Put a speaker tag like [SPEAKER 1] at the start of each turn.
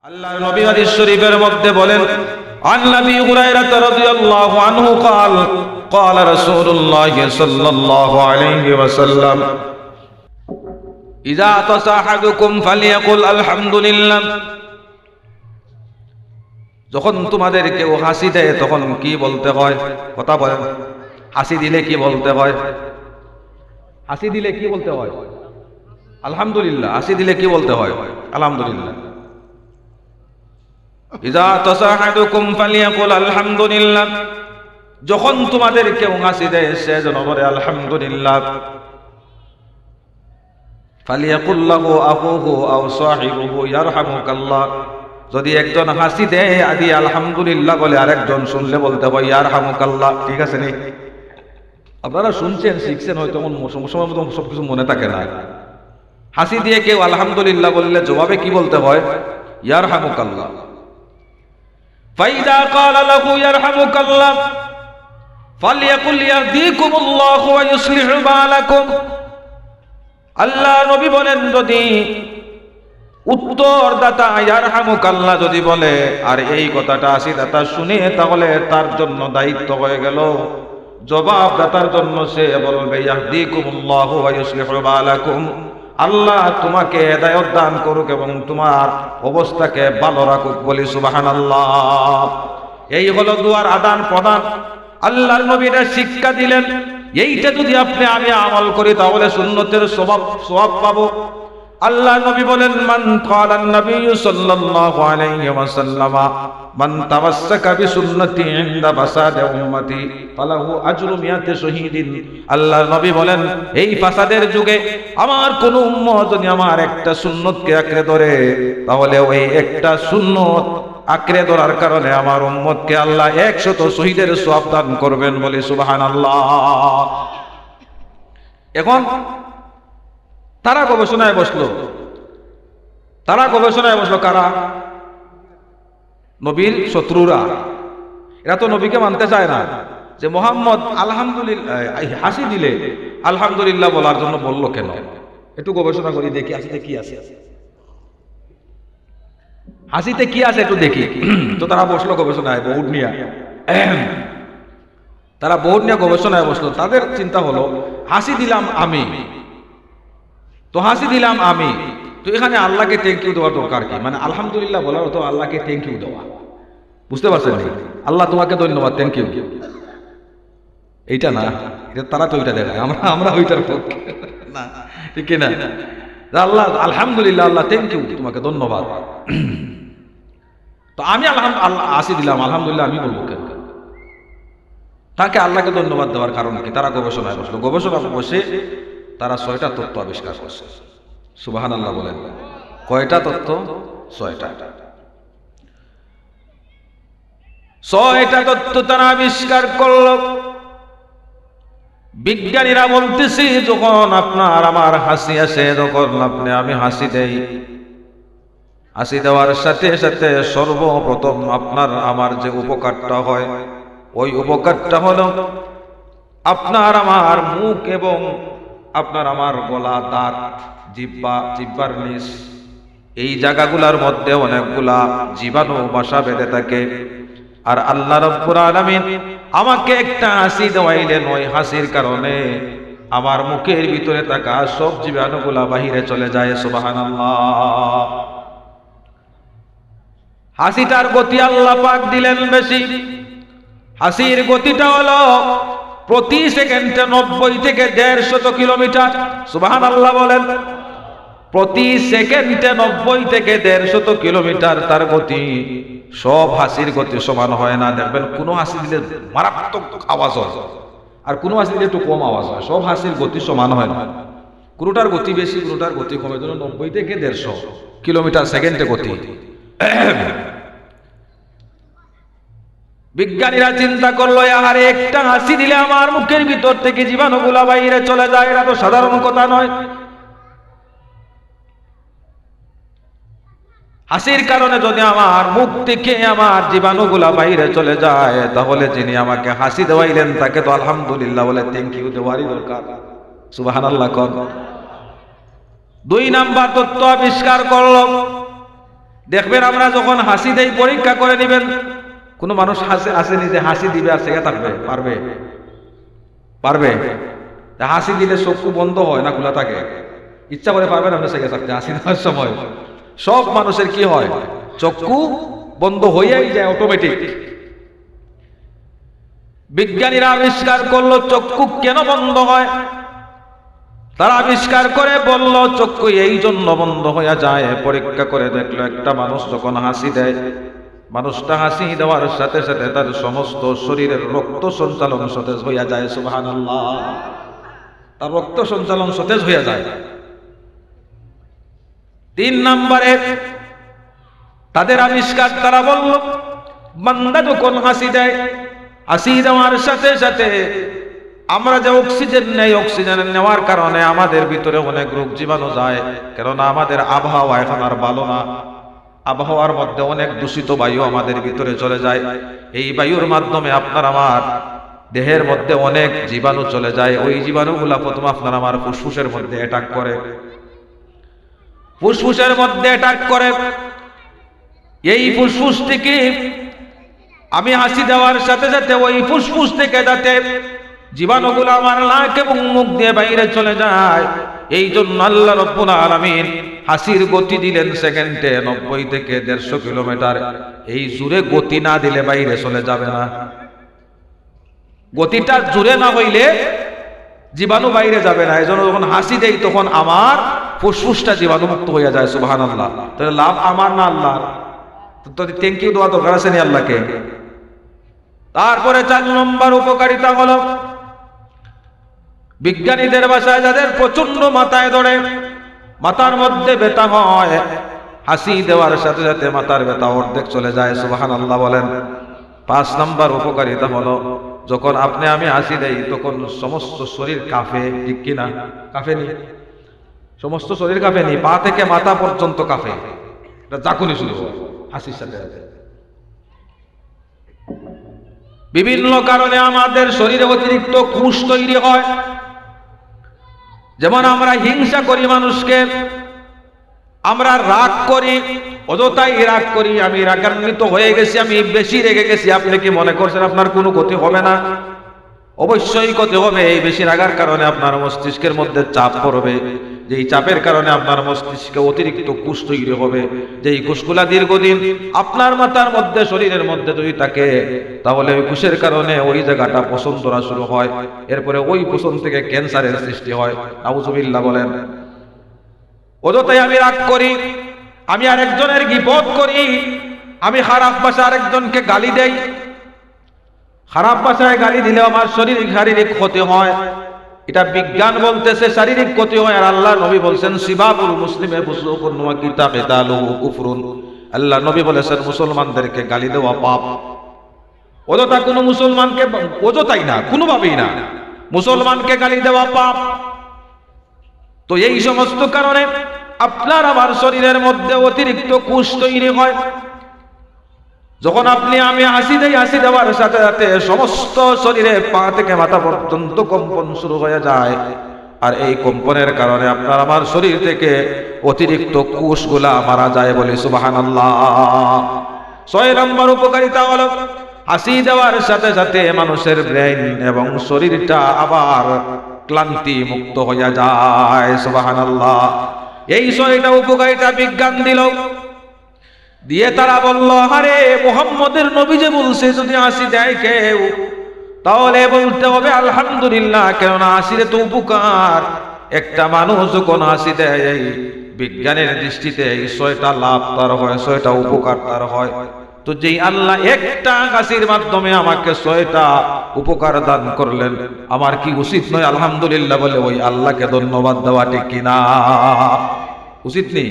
[SPEAKER 1] আল্লাহর নবী হাদিস শরীফের মধ্যে বলেন আন নবী হুরায়রা রাদিয়াল্লাহু আনহু قال قال رسول الله صلى الله عليه وسلم اذا تصاحبكم فليقل الحمد لله যখন তোমাদের কেউ হাসি দেয় তখন কি বলতে হয়? কথা বলেন। হাসি দিলে কি বলতে হয়? হাসি দিলে কি বলতে হয়? আলহামদুলিল্লাহ। হাসি দিলে কি বলতে হয়? আলহামদুলিল্লাহ। ইযা তাসাহাদুকুম ফালিয়াকুল আলহামদুলিল্লাহ, যখন তোমাদের কেউ হাসি দেয় সে যেন বলে আলহামদুলিল্লাহ। ফালিয়াকুল লাহু আখুহু আও সাহিবুহু ইয়ারহামুকাল্লাহ, যদি একজন হাসি দেয় আদি আলহামদুলিল্লাহ বলে আরেকজন শুনলে বলতে হয় ইয়ারহামুকাল্লাহ। ঠিক আছে নি? আপনারা শুনছেন, শিখছেন, হয়তো সময় মতো সবকিছু মনে থাকে না। হাসি দিয়ে কেউ আলহামদুলিল্লাহ বললে জবাবে কি বলতে হয়? ইয়ারহামুকাল্লাহ। فإذا قال له يرحمك الله فليقل يهديكم الله ويصلح بالكم। আল্লাহ নবী বলেন যদি উত্তরদাতা ইয়ারহামুকাল্লাহ যদি বলে আর এই কথাটা আসিদাতা শুনে, তাহলে তার জন্য দায়িত্ব হয়ে গেল জবাবদাতার জন্য সে বলবে ইয়াহদিকুমুল্লাহু ওয়া ইউসলিহু বালাকুম, আল্লাহ তোমাকে হেদায়েত দান করুক এবং তোমার অবস্থাকে ভালো রাখুক। বলি সুবহানাল্লাহ। এই হলো দুয়ার আদান প্রদান। আল্লাহর নবী এটা শিক্ষা দিলেন, এইটা যদি আমি আমল করি তাহলে সুন্নতের সওয়াব পাবো। আল্লাহ নবী বলেন মান ক্বালান নবী সাল্লাল্লাহু আলাইহি ওয়াসাল্লাম মান তামাসসাকা বিসুন্নতি ইনদা ফাসাদি উম্মতি ফালাহু আজরু মিয়াতি শহীদিন। আল্লাহর নবী বলেন এই ফাসাদের যুগে আমার কোন উম্মত যদি আমার একটা সুন্নতকে আঁকড়ে ধরে, তাহলে ওই একটা সুন্নত আঁকড়ে ধরার কারণে আমার উম্মতকে আল্লাহ 100 শহীদের সওয়াব দান করবেন। বলি সুবহানাল্লাহ। এখন তারা গবেষণায় বসলো। কারা? নবীর শত্রুরা। এরা তো নবীকে মানতে চায় না, যে মোহাম্মদ আলহামদুলিল্লাহ হাসি দিলে আলহামদুলিল্লাহ বলার জন্য বললো কেন? একটু গবেষণা করি, দেখি হাসিতে কি আছে, হাসিতে কি আছে একটু দেখি। তো তারা বসলো গবেষণায়, বোর্ড নিয়ে। তারা বোর্ড নিয়ে গবেষণায় বসলো। তাদের চিন্তা হলো হাসি দিলাম আমি, তো হাসি দিলাম আমি, তো এখানে আল্লাহকে থ্যাংক ইউ দেওয়ার দরকার কি? মানে আলহামদুলিল্লাহ বলার তো আল্লাহকে থ্যাংক ইউ দেওয়া, বুঝতে পারছেন? আল্লাহ তোমাকে ধন্যবাদ, থ্যাংক ইউ, এইটা না। এটা তারা তো ওইটা দেখায়, আমরা ওইটার পক্ষে না, ঠিক না? আল্লাহ আলহামদুলিল্লাহ, আল্লাহ থ্যাংক ইউ, তোমাকে ধন্যবাদ। তো আমি আল্লাহ হাসি দিলাম আলহামদুলিল্লাহ, আমি বলবো কেন? তাকে আল্লাহকে ধন্যবাদ দেওয়ার কারণ কি? তারা গবেষণায় বসলো। গবেষণা বসে তারা 6টা তত্ত্ব আবিষ্কার করছে। সুবহানাল্লাহ বলেন। কয়টা তত্ত্ব? 6টা। 6টা তত্ত্ব তারা আবিষ্কার করলো। বিজ্ঞানীরা বলতেছি যখন আপনার আমার হাসি আসে, যখন আমি হাসি দেই, হাসি দেওয়ার সাথে সাথে সর্বপ্রথম আপনার আমার যে উপকারটা হয়, ওই উপকারটা হলো আপনার আমার মুখ এবং আপনার আমার গলা, দাঁত, জিহ্বার নিচ, এই জায়গাগুলোর মধ্যে অনেকগুলা জীবাণু বাসা বেঁধে থাকে। আর আল্লাহ রাব্বুল আলামিন আমাকে একটা হাসি দেওয়াইলেন, ওই হাসির কারণে আমার মুখের ভিতরে থাকা সব জীবাণুগুলা বাহিরে চলে যায়। সুবহানাল্লাহ। হাসিটার গতি আল্লাহ পাক দিলেন বেশি। হাসির গতিটা হলো প্রতি সেকেন্ডে 90 থেকে 150 কিলোমিটার। সুবহানাল্লাহ বলেন। প্রতি সেকেন্ডে 90 থেকে 150 কিলোমিটার তার গতি। সব হাসির গতি সমান হয় না। দেখবেন কোনো হাসি দিলে মারাত্মক আওয়াজ হয়, আর কোনো হাসি দিলে একটু কম আওয়াজ হয়। সব হাসির গতি সমান হয় না, কোনোটার গতি বেশি, কোনোটার গতি কম। এই জন্য 90 থেকে 150 কিলোমিটার সেকেন্ডে গতি। বিজ্ঞানীরা চিন্তা করলো আর একটা হাসি দিলে আমার মুখের ভিতর থেকে জীবাণুগুলা বাইরে চলে যায়। এটা তো সাধারণ কথা নয়। হাসির কারণে যদি আমার মুখ থেকে আমার জীবাণুগুলা বাইরে চলে যায়, তাহলে যিনি আমাকে হাসি দেওয়াইলেন তাকে তো আলহামদুলিল্লাহ বলে থ্যাংক ইউ দেওয়ারই দরকার। সুবহানাল্লাহ। 2 নাম্বার তত্ত্ব আবিষ্কার করলো দেখবেন আমরা যখন হাসি দেই, পরীক্ষা করে নেবেন, কোনো মানুষ আসেনি যে হাসি দিবে আর সেটা থাকবে? পারবে? পারবে? হাসি দিলে চক্ষু বন্ধ হয় না খোলা থাকে? ইচ্ছা করে পারবেন আপনি সেগে থাকতে? হাসি দেওয়ার সময় সব মানুষের কি হয়? চক্ষু বন্ধ হয়েই যায় অটোমেটিক। বিজ্ঞানীরা আবিষ্কার করলো চক্ষু কেন বন্ধ হয়। তারা আবিষ্কার করে বলল চক্ষু এই জন্য বন্ধ হয়ে যায়। পরীক্ষা করে দেখলো একটা মানুষ যখন হাসি দেয়, মানুষটা হাসি দেওয়ার সাথে সাথে তার সমস্ত শরীরের রক্ত সঞ্চালন সতেজ হইয়া যায়। সুবহানাল্লাহ, তার রক্ত সঞ্চালন সতেজ হইয়া যায়। 3 নম্বরে তাদের আবিষ্কার, তারা বলল বান্দা যখন হাসি দেয়, হাসি দেওয়ার সাথে সাথে আমরা যে অক্সিজেন নেই, অক্সিজেন নেওয়ার কারণে আমাদের ভিতরে অনেক রোগ জীবাণু যায়। কেননা আমাদের আবহাওয়া এখন আর ভালো না, আবহাওয়ার মধ্যে অনেক দূষিত বায়ু আমাদের ভিতরে চলে যায়। এই বায়ুর মাধ্যমে আপনার আমার দেহের মধ্যে অনেক জীবাণু চলে যায়। ওই জীবাণুগুলা প্রথম আপনার আমার ফুসফুসের মধ্যে অ্যাটাক করে, ফুসফুসের মধ্যে অ্যাটাক করে। এই ফুসফুস থেকে আমি হাসি দেওয়ার সাথে সাথে ওই ফুসফুস থেকে যাতে জীবাণুগুলো আমার নাক এবং মুখ দিয়ে বাইরে চলে যায়, এই জন্য আল্লাহ রাব্বুল আলামিন হাসির গতি দিলেন সেকেন্ডে 90 থেকে 150 কিলোমিটার। এই জোরে গতি না দিলে বাইরে চলে যাবে না। গতিটা জোরে না হইলে জীবাণু বাইরে যাবে না। এই জন্য যখন হাসি দেই তখন আমার ফুসফুসটা জীবাণুমুক্ত হয়ে যায়। সুবহানাল্লাহ। তাহলে লাভ আমার না আল্লাহর? তো থ্যাংক ইউ দেওয়া দরকার আছে নি আল্লাহকে? তারপরে 4 নম্বর উপকারিতা হলো, বিজ্ঞানীদের ভাষায় যাদের প্রচন্ড মাথায় ধরে, মাথার মধ্যে ব্যথা হয়, হাসি দেওয়ার সাথে সাথে মাথার ব্যথা অর্ধেক চলে যায়। সুবহানাল্লাহ বলেন। 5 নম্বর উপকারিতা হলো, যখন আপনি আমি হাসি দেই তখন সমস্ত শরীর কাঁপে। ঠিক কিনা? কাঁপেনি? সমস্ত শরীর কাঁপেনি? পা থেকে মাথা পর্যন্ত কাঁপে। এটা জাকুনি শুরু হয় হাসির সাথে সাথে। বিভিন্ন কারণে আমাদের শরীরে অতিরিক্ত কোষ তৈরি হয়। যেমন আমরা হিংসা করি মানুষকে, আমরা রাগ করি, অযথাই রাগ করি। আমি রাগান্বিত হয়ে গেছি, আমি বেশি রেগে গেছি। আপনি কি মনে করছেন আপনার কোনো ক্ষতি হবে না? অবশ্যই ক্ষতি হবে। এই বেশি রাগার কারণে আপনার মস্তিষ্কের মধ্যে চাপ পড়বে, যেই চাপের কারণে আপনার মস্তিষ্কে অতিরিক্ত কোষ তৈরি হবে। যেই কোষগুলা দীর্ঘদিন আপনার মাথার মধ্যে শরীরের মধ্যে যদি থাকে, তাহলে ওই কোষের কারণে ওই জায়গাটা পছন্দ করা শুরু হয়। এরপরে ওই পছন্দ থেকে ক্যান্সারের সৃষ্টি হয়। নাউজুবিল্লাহ বলেন। অযথাই আমি রাগ করি, আমি আরেকজনের গীবত করি, আমি খারাপ ভাষা আরেকজনকে গালি দেই। খারাপ ভাষায় গালি দিলে আমার শারীরিক ক্ষতি হয়। এটা বিজ্ঞান বলতেছে শারীরিক ক্ষতি হয়। আর আল্লাহ নবী বলছেন সিবাবুল মুসলিমে ফুসুকুন ওয়া কিতাবিতালুহু কুফরুন। আল্লাহ নবী বলেছেন মুসলমানদেরকে গালি দেওয়া পাপ। অযথা কোনো মুসলমানকে, অযথাই না, কোনোভাবেই না, মুসলমানকে গালি দেওয়া পাপ। তো এই সমস্ত কারণে আপনার আমার শরীরের মধ্যে অতিরিক্ত কোষ তৈরি হয়। যখন আপনি আমি হাসি দেই, হাসি দেওয়ার সাথে সাথে সমস্ত শরীরে পা থেকে মাথা পর্যন্ত কম্পন শুরু হয়ে যায়। আর এই কম্পনের কারণে আপনার আমার শরীর থেকে অতিরিক্ত কোষগুলা মারা যায়। বলি সুবহানাল্লাহ। 6 নম্বর উপকারিতা হলো, হাসি দেওয়ার সাথে সাথে মানুষের ব্রেন এবং শরীরটা আবার ক্লান্তি মুক্ত হয়ে যায়। সুবহানাল্লাহ। এই 6টা উপকারিতা বিজ্ঞান দিল। দিয়ে তারা বলল, আরে মুহাম্মদের নবী যে বলছে যদি হাসি দেয় কেউ, তাহলে বলতে হবে আলহামদুলিল্লাহ। কেননা হাসির তো উপকার। একটা মানুষ যখন হাসি দেয়, এই বিজ্ঞানের দৃষ্টিতে এই 6টা লাভ তার হয়, 6টা উপকার তার হয়। তো যেই আল্লাহ একটা হাসির মাধ্যমে আমাকে 6টা উপকার দান করলেন, আমার কি উচিত নয় আলহামদুলিল্লাহ বলে ওই আল্লাহকে ধন্যবাদ দেওয়া? ঠিক কিনা? উচিত নেই?